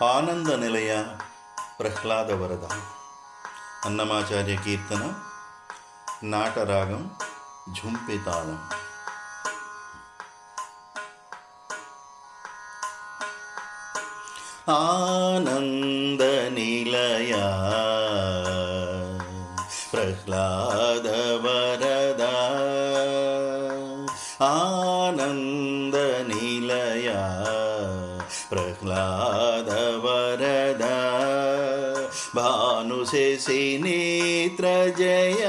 ఆనంద నిలయ ప్రహ్లాద వరద. అన్నమాచార్య కీర్తన, నాటరాగం, ఝుంపితాళం. ఆనంద నిలయ ప్రహ్లాద వరద, ఆనంద నిలయ ప్రహ్లాద వరద, భానుశేషి నేత్ర జయ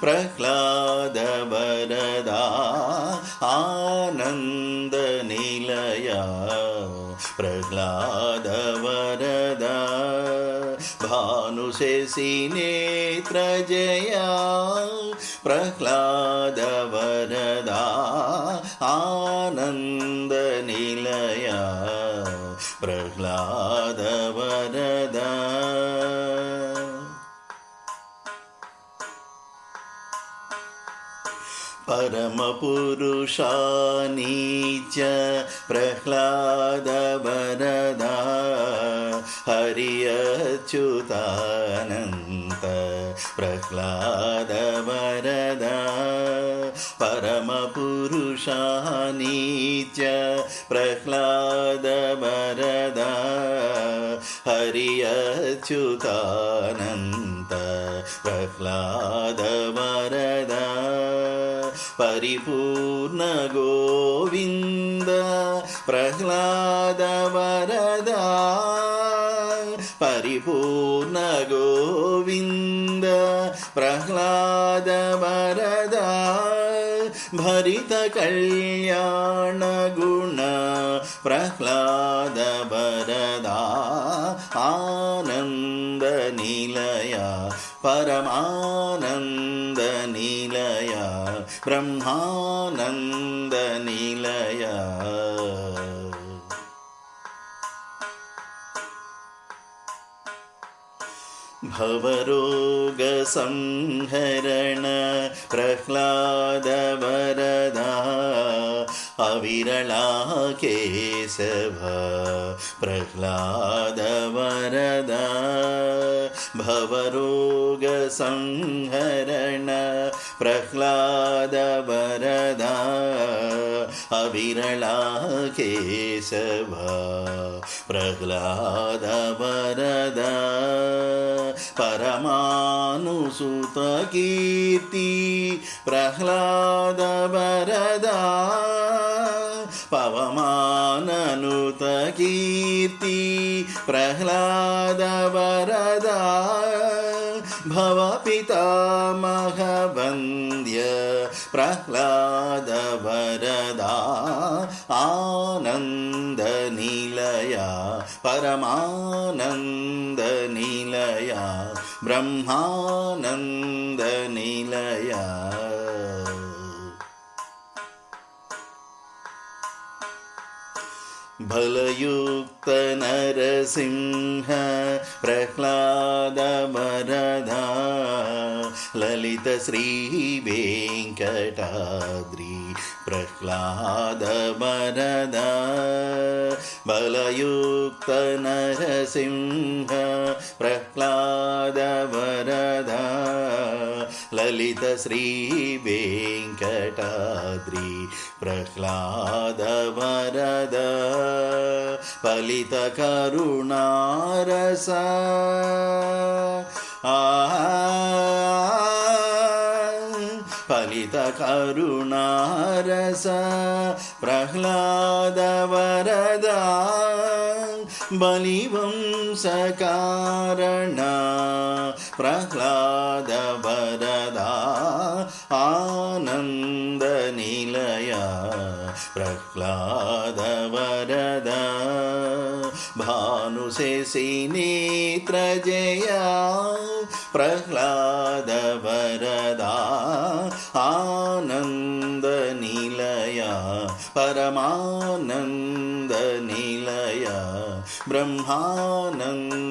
ప్రహ్లాద వరద, ఆనంద నిలయ ప్రహ్లాద వరద, భానుశేషి నేత్ర జయ ప్రహ్లాద వరద, ఆనంద నిలయ ప్రహ్లాద వరద. పరమ పురుషా నీచ ప్రహ్లాద వరద, హరి అచ్యుతానంత ప్రహ్లాద వరద, పరమ పురుషా నీచ ప్రహ్లాద వరద, హరి అచ్యుతానంత ప్రహ్లాద వరద, పరిపూర్ణ గోవింద ప్రహ్లాద వరద, పరిపూర్ణ గోవింద ప్రహ్లాద వరద, భరిత కళ్యాణ గుణ ప్రహ్లాద వరద, ఆనంద నిలయ పరమానంద నిలయ బ్రహ్మానంద నిలయ. భవరోగ సంహరణ ప్రహ్లాద వరద, అవిరళా కేశవ ప్రహ్లాద వరద, భవరోగ సంహరణ ప్రహ్లాద వరద, అవిరళా కేశవ ప్రహ్లాద వరద, పరమానుసుత కీర్తి ప్రహ్లాద వరద, పవమాననుత కీర్తి ప్రహ్లాద వరద, భవ పితామహ వంద్య ప్రహ్లాద వరద, ఆనంద నిలయ పరమానంద నిలయ బ్రహ్మానంద నిలయ. బలయుక్త నరసింహ ప్రహ్లాద వరద, లలిత శ్రీ వెంకటాద్రి ప్రహ్లాద వరద, బలయుక్త నరసింహ ప్రహ్లాద వరద, లలిత శ్రీ వెంకటాద్రి ప్రహ్లాద వరద, ఫలిత కరుణారస ఫలిత కరుణారస ప్రహ్లాద వరద, బలివంశకారణ ప్రహ్లాద వరద, ఆనంద నిలయ ప్రహ్లాద వరద, భానుశేషి నేత్ర జయ ప్రహ్లాద వరద, ఆనంద నిలయ పరమానంద నిలయ బ్రహ్మానంద